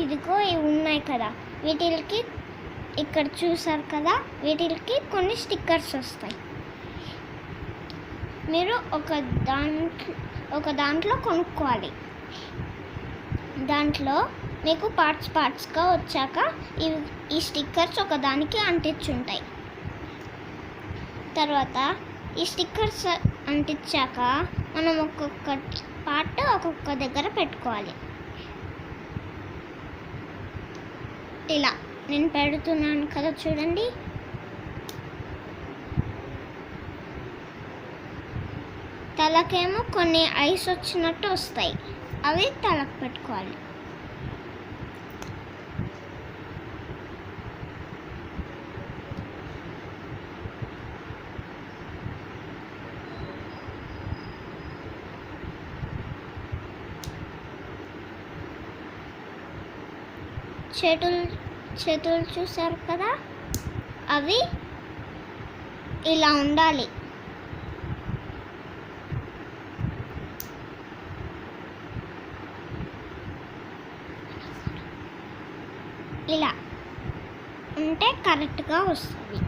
ఇదిగో ఇవి ఉన్నాయి కదా, వీటికి ఇక్కడ చూసారు కదా, వీటికి కొన్ని స్టిక్కర్స్ వస్తాయి. మీరు ఒక దాంట్లో కొనుక్కోవాలి. దాంట్లో మీకు పార్ట్స్గా వచ్చాక ఈ స్టిక్కర్స్ ఒకదానికి అంటించుంటాయి. తర్వాత ఈ స్టిక్కర్స్ అంటించాక మనం ఒక్కొక్క పార్ట్ ఒక్కొక్క దగ్గర పెట్టుకోవాలి. ఇలా నేను పెడుతున్నాను కదా, చూడండి. తలకేమో కొన్ని ఐస్ వచ్చినట్టు వస్తాయి, అవి తలకు పెట్టుకోవాలి. చేతులు చూసారు కదా, అవి ఇలా ఉండాలి. ఇలా ఉంటే కరెక్ట్గా వస్తుంది.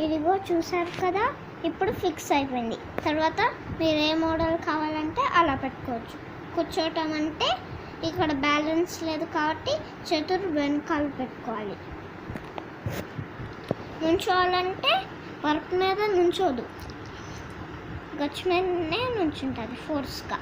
ఇదిగో చూసారు కదా, ఇప్పుడు ఫిక్స్ అయిపోయింది. తర్వాత మీరు ఏ మోడల్ కావాలంటే అలా పెట్టుకోవచ్చు. కూర్చోవటం అంటే ఇక్కడ బ్యాలెన్స్ లేదు కాబట్టి చేతులు వెనకాల పెట్టుకోవాలి. నుంచోవాలంటే వర్క్ మీద నుంచోదు, గచ్చు మీదనే నుంచుంటుంది ఫోర్స్గా.